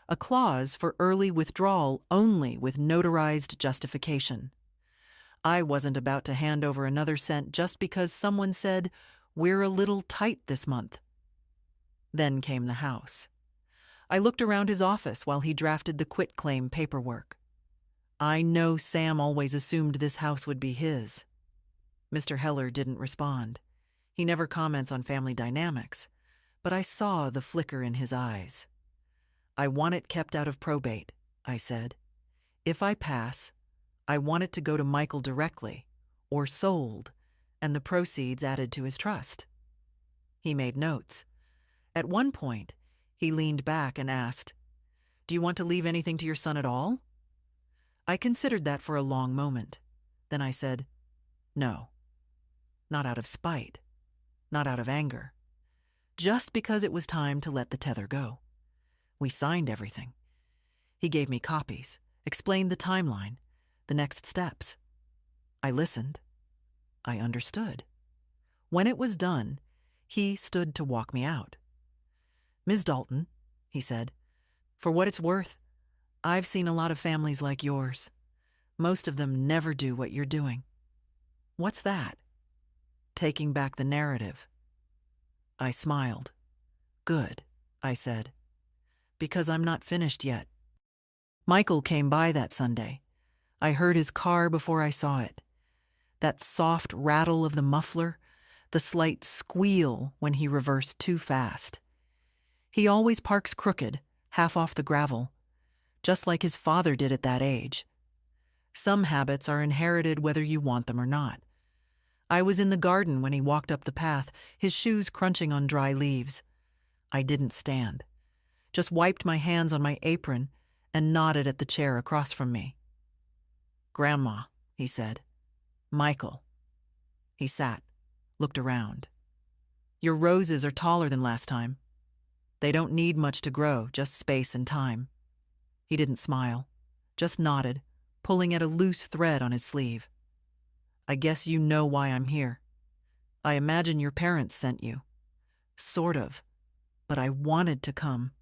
A clause for early withdrawal only with notarized justification. I wasn't about to hand over another cent just because someone said, "We're a little tight this month." Then came the house. I looked around his office while he drafted the quitclaim paperwork. I know Sam always assumed this house would be his. Mr. Heller didn't respond. He never comments on family dynamics, but I saw the flicker in his eyes. "I want it kept out of probate," I said. "If I pass, I want it to go to Michael directly, or sold, and the proceeds added to his trust." He made notes. At one point, he leaned back and asked, "Do you want to leave anything to your son at all?" I considered that for a long moment. Then I said, "No. Not out of spite. Not out of anger. Just because it was time to let the tether go. We signed everything. He gave me copies, explained the timeline, the next steps. I listened. I understood. When it was done, he stood to walk me out. "Ms. Dalton," he said, "for what it's worth, I've seen a lot of families like yours. Most of them never do what you're doing." "What's that?" "Taking back the narrative." I smiled. "Good," I said, "because I'm not finished yet." Michael came by that Sunday. I heard his car before I saw it. That soft rattle of the muffler, the slight squeal when he reversed too fast. He always parks crooked, half off the gravel, just like his father did at that age. Some habits are inherited whether you want them or not. I was in the garden when he walked up the path, his shoes crunching on dry leaves. I didn't stand, just wiped my hands on my apron and nodded at the chair across from me. "Grandma," he said. "Michael." He sat, looked around. "Your roses are taller than last time. They don't need much to grow, just space and time." He didn't smile, just nodded, pulling at a loose thread on his sleeve. "I guess you know why I'm here. I imagine your parents sent you." "Sort of, but I wanted to come."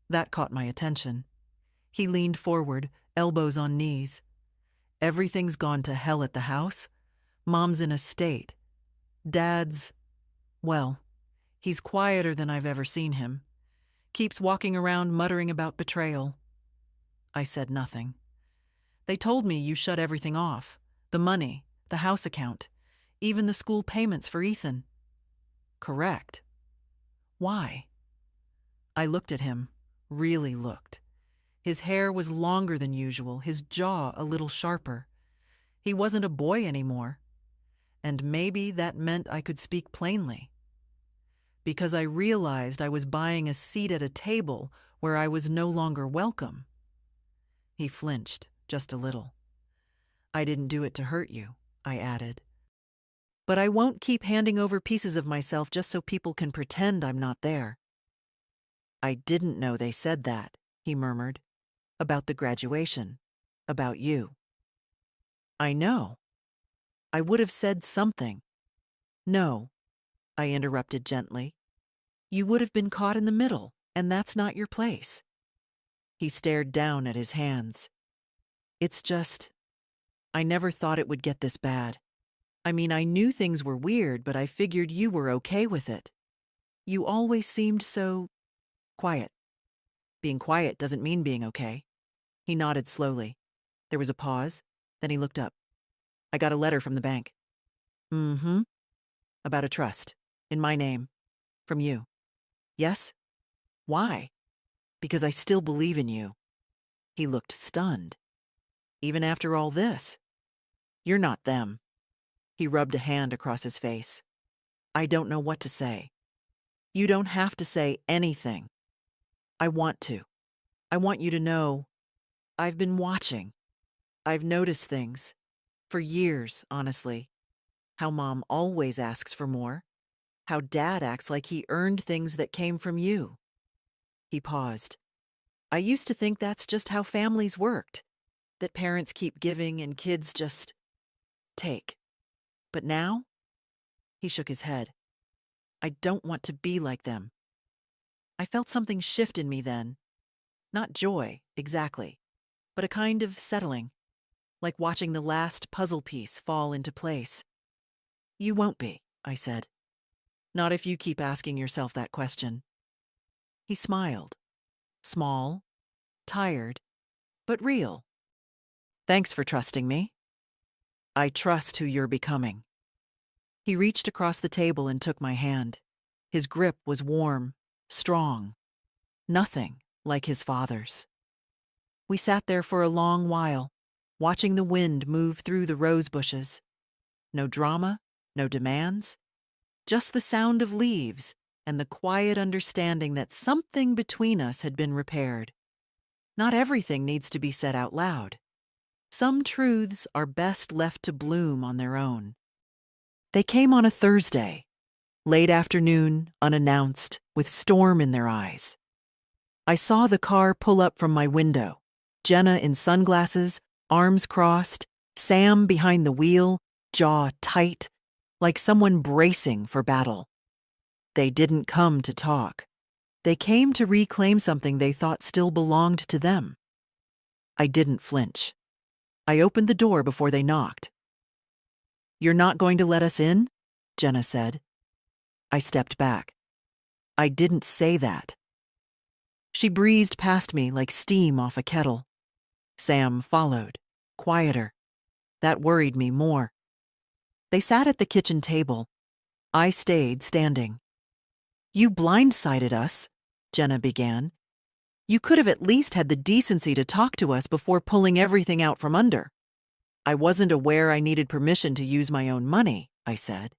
That caught my attention. He leaned forward, elbows on knees. "Everything's gone to hell at the house. Mom's in a state. Dad's, well, he's quieter than I've ever seen him. Keeps walking around muttering about betrayal." I said nothing. "They told me you shut everything off. The money, the house account, even the school payments for Ethan." "Correct." "Why?" I looked at him, really looked. His hair was longer than usual, his jaw a little sharper. He wasn't a boy anymore. And maybe that meant I could speak plainly. Because I realized I was buying a seat at a table where I was no longer welcome. He flinched, just a little. "I didn't do it to hurt you," I added. "But I won't keep handing over pieces of myself just so people can pretend I'm not there." "I didn't know they said that," he murmured. "About the graduation. About you." "I know. I would have said something." "No," I interrupted gently. "You would have been caught in the middle, and that's not your place." He stared down at his hands. "It's just, I never thought it would get this bad. I mean, I knew things were weird, but I figured you were okay with it. You always seemed so quiet." "Being quiet doesn't mean being okay." He nodded slowly. There was a pause, then he looked up. "I got a letter from the bank." "Mm-hmm. About a trust. In my name. From you." "Yes? Why?" "Because I still believe in you." He looked stunned. "Even after all this?" "You're not them." He rubbed a hand across his face. "I don't know what to say." "You don't have to say anything." "I want to. I want you to know. I've been watching. I've noticed things. For years, honestly. How Mom always asks for more. How Dad acts like he earned things that came from you." He paused. "I used to think that's just how families worked. That parents keep giving and kids just take. But now? He shook his head. I don't want to be like them. I felt something shift in me then. Not joy, exactly, but a kind of settling, like watching the last puzzle piece fall into place. You won't be, I said. Not if you keep asking yourself that question. He smiled. Small, tired, but real. Thanks for trusting me. I trust who you're becoming. He reached across the table and took my hand. His grip was warm, strong, nothing like his father's. We sat there for a long while, watching the wind move through the rose bushes. No drama, no demands, just the sound of leaves and the quiet understanding that something between us had been repaired. Not everything needs to be said out loud. Some truths are best left to bloom on their own. They came on a Thursday, late afternoon, unannounced, with storm in their eyes. I saw the car pull up from my window, Jenna in sunglasses, arms crossed, Sam behind the wheel, jaw tight, like someone bracing for battle. They didn't come to talk. They came to reclaim something they thought still belonged to them. I didn't flinch. I opened the door before they knocked. You're not going to let us in? Jenna said. I stepped back. I didn't say that. She breezed past me like steam off a kettle. Sam followed, quieter. That worried me more. They sat at the kitchen table. I stayed standing. You blindsided us, Jenna began. You could have at least had the decency to talk to us before pulling everything out from under. I wasn't aware I needed permission to use my own money, I said.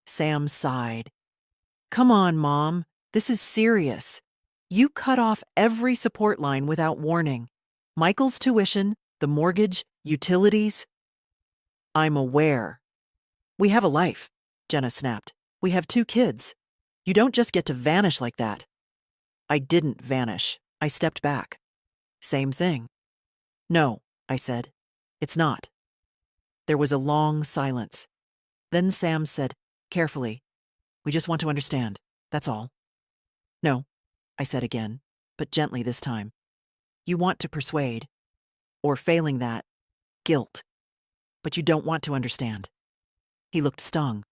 Sam sighed. Come on, Mom. This is serious. You cut off every support line without warning. Michael's tuition, the mortgage, utilities. I'm aware. We have a life, Jenna snapped. We have 2 kids. You don't just get to vanish like that. I didn't vanish. I stepped back. Same thing. No, I said. It's not. There was a long silence. Then Sam said, carefully, we just want to understand. That's all. No, I said again, but gently this time. You want to persuade. Or failing that, guilt. But you don't want to understand. He looked stung.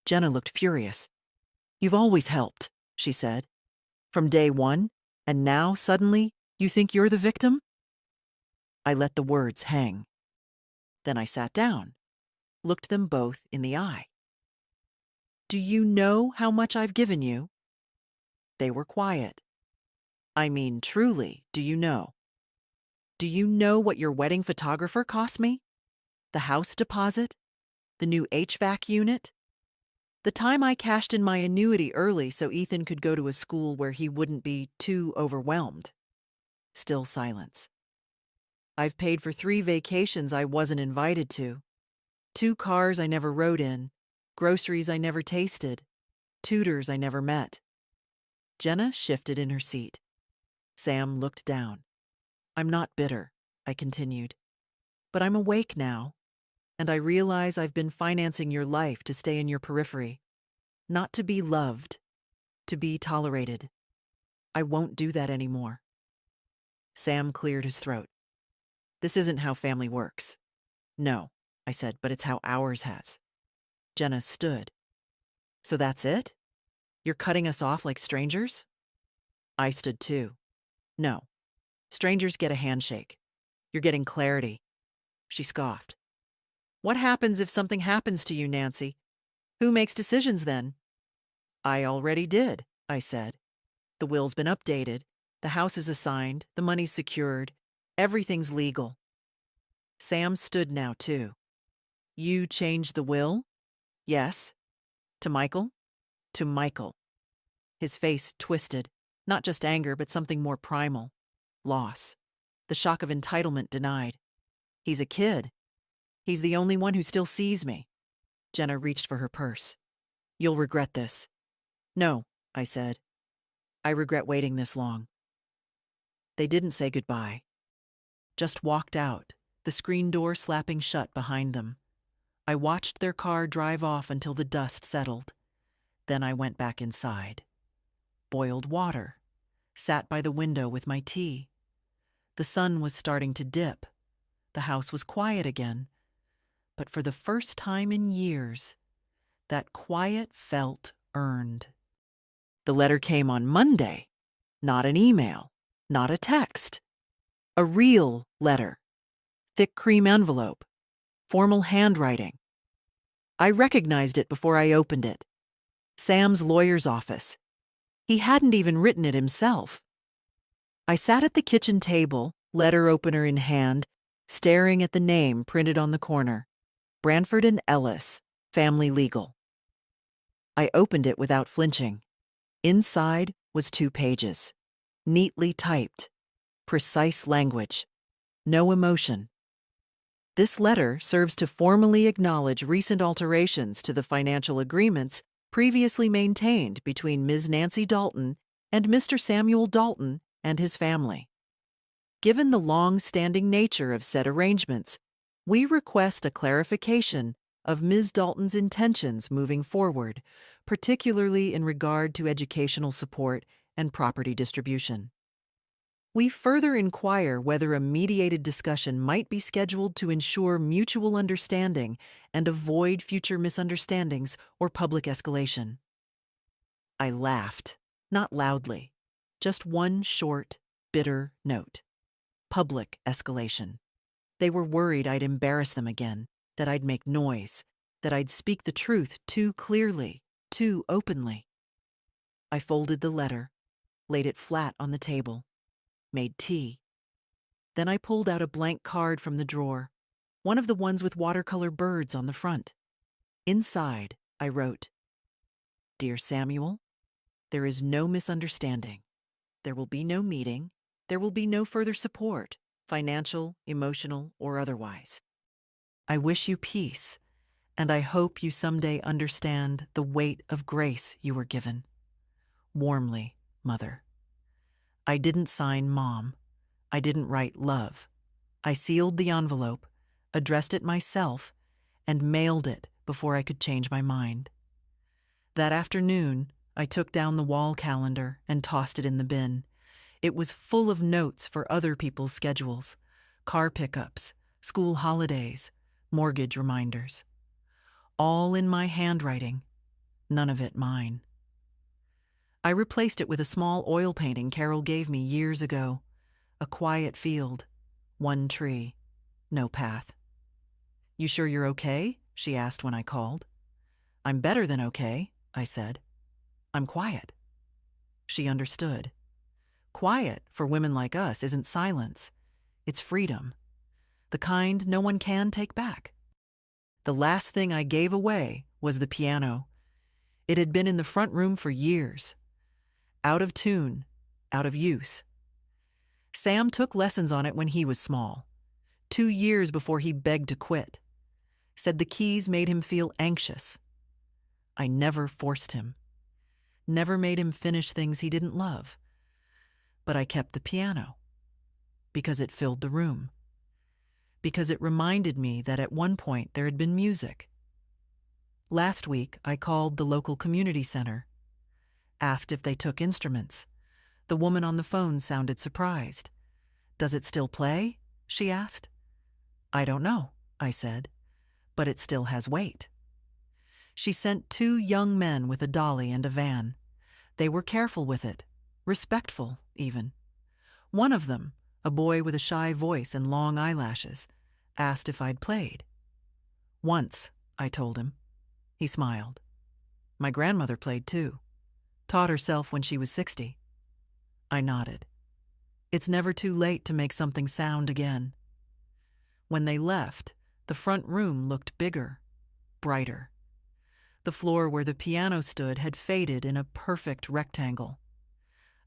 Jenna looked furious. You've always helped, she said. From day one, and now, suddenly, you think you're the victim? I let the words hang. Then I sat down, looked them both in the eye. Do you know how much I've given you? They were quiet. I mean, truly, do you know? Do you know what your wedding photographer cost me? The house deposit? The new HVAC unit? The time I cashed in my annuity early so Ethan could go to a school where he wouldn't be too overwhelmed. Still silence. I've paid for 3 vacations I wasn't invited to. 2 cars I never rode in. Groceries I never tasted. Tutors I never met. Jenna shifted in her seat. Sam looked down. I'm not bitter, I continued. But I'm awake now. And I realize I've been financing your life to stay in your periphery. Not to be loved, to be tolerated. I won't do that anymore. Sam cleared his throat. This isn't how family works. No, I said, but it's how ours has. Jenna stood. So that's it? You're cutting us off like strangers? I stood too. No. Strangers get a handshake. You're getting clarity. She scoffed. What happens if something happens to you, Nancy? Who makes decisions then? I already did, I said. The will's been updated. The house is assigned. The money's secured. Everything's legal. Sam stood now, too. You changed the will? Yes. To Michael? To Michael. His face twisted. Not just anger, but something more primal. Loss. The shock of entitlement denied. He's a kid. He's the only one who still sees me. Jenna reached for her purse. You'll regret this. No, I said. I regret waiting this long. They didn't say goodbye. Just walked out, the screen door slapping shut behind them. I watched their car drive off until the dust settled. Then I went back inside. Boiled water. Sat by the window with my tea. The sun was starting to dip. The house was quiet again. But for the first time in years, that quiet felt earned. The letter came on Monday. Not an email. Not a text. A real letter. Thick cream envelope. Formal handwriting. I recognized it before I opened it. Sam's lawyer's office. He hadn't even written it himself. I sat at the kitchen table, letter opener in hand, staring at the name printed on the corner. Branford and Ellis, Family Legal. I opened it without flinching. Inside was 2 pages. Neatly typed. Precise language. No emotion. This letter serves to formally acknowledge recent alterations to the financial agreements previously maintained between Ms. Nancy Dalton and Mr. Samuel Dalton and his family. Given the long-standing nature of said arrangements, we request a clarification of Ms. Dalton's intentions moving forward, particularly in regard to educational support and property distribution. We further inquire whether a mediated discussion might be scheduled to ensure mutual understanding and avoid future misunderstandings or public escalation. I laughed, not loudly, just one short, bitter note. Public escalation. They were worried I'd embarrass them again, that I'd make noise, that I'd speak the truth too clearly, too openly. I folded the letter, laid it flat on the table, made tea. Then I pulled out a blank card from the drawer, one of the ones with watercolor birds on the front. Inside, I wrote, "Dear Samuel, there is no misunderstanding. There will be no meeting. There will be no further support, financial, emotional, or otherwise. I wish you peace, and I hope you someday understand the weight of grace you were given. Warmly, Mother." I didn't sign Mom. I didn't write love. I sealed the envelope, addressed it myself, and mailed it before I could change my mind. That afternoon, I took down the wall calendar and tossed it in the bin. It was full of notes for other people's schedules, car pickups, school holidays, mortgage reminders. All in my handwriting, none of it mine. I replaced it with a small oil painting Carol gave me years ago. A quiet field, one tree, no path. "You sure you're okay?" she asked when I called. "I'm better than okay," I said. "I'm quiet." She understood. Quiet, for women like us, isn't silence. It's freedom. The kind no one can take back. The last thing I gave away was the piano. It had been in the front room for years. Out of tune, out of use. Sam took lessons on it when he was small, 2 years before he begged to quit. Said the keys made him feel anxious. I never forced him. Never made him finish things he didn't love. But I kept the piano. Because it filled the room. Because it reminded me that at one point there had been music. Last week, I called the local community center. Asked if they took instruments. The woman on the phone sounded surprised. "Does it still play?" she asked. "I don't know," I said, "but it still has weight." She sent 2 young men with a dolly and a van. They were careful with it, respectful even. One of them, a boy with a shy voice and long eyelashes, asked if I'd played. "Once," I told him. He smiled. "My grandmother played too. Taught herself when she was 60. I nodded. It's never too late to make something sound again. When they left, the front room looked bigger, brighter. The floor where the piano stood had faded in a perfect rectangle.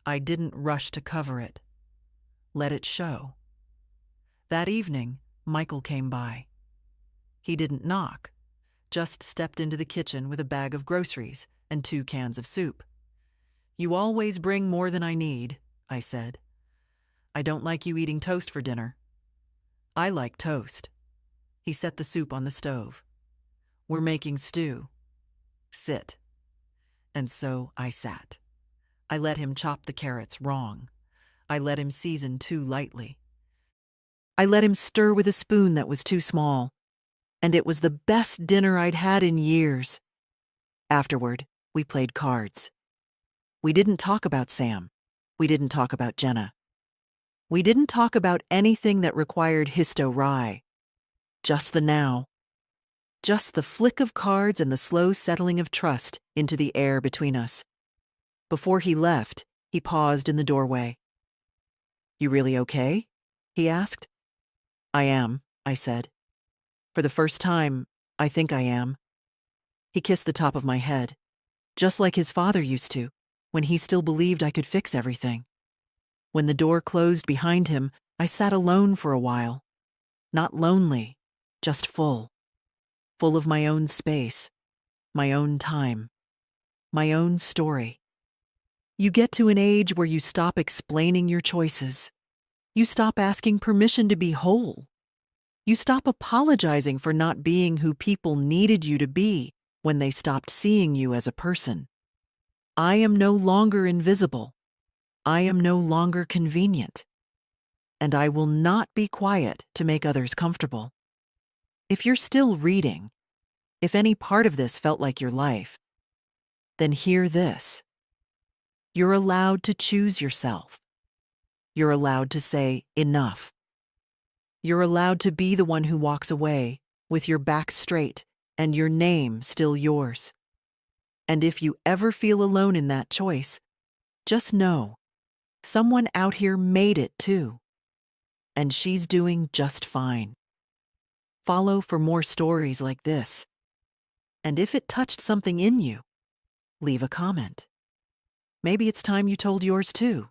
I didn't rush to cover it. Let it show. That evening, Michael came by. He didn't knock, just stepped into the kitchen with a bag of groceries and 2 cans of soup. "You always bring more than I need," I said. "I don't like you eating toast for dinner." "I like toast." He set the soup on the stove. We're making stew. Sit. And so I sat. I let him chop the carrots wrong. I let him season too lightly. I let him stir with a spoon that was too small. And it was the best dinner I'd had in years. Afterward, we played cards. We didn't talk about Sam. We didn't talk about Jenna. We didn't talk about anything that required histo-rye. Just the now. Just the flick of cards and the slow settling of trust into the air between us. Before he left, he paused in the doorway. "You really okay?" he asked. "I am," I said. "For the first time, I think I am." He kissed the top of my head, just like his father used to, when he still believed I could fix everything. When the door closed behind him, I sat alone for a while. Not lonely, just full. Full of my own space, my own time, my own story. You get to an age where you stop explaining your choices. You stop asking permission to be whole. You stop apologizing for not being who people needed you to be when they stopped seeing you as a person. I am no longer invisible. I am no longer convenient. And I will not be quiet to make others comfortable. If you're still reading, if any part of this felt like your life, then hear this. You're allowed to choose yourself. You're allowed to say enough. You're allowed to be the one who walks away with your back straight and your name still yours. And if you ever feel alone in that choice, just know someone out here made it too. And she's doing just fine. Follow for more stories like this. And if it touched something in you, leave a comment. Maybe it's time you told yours too.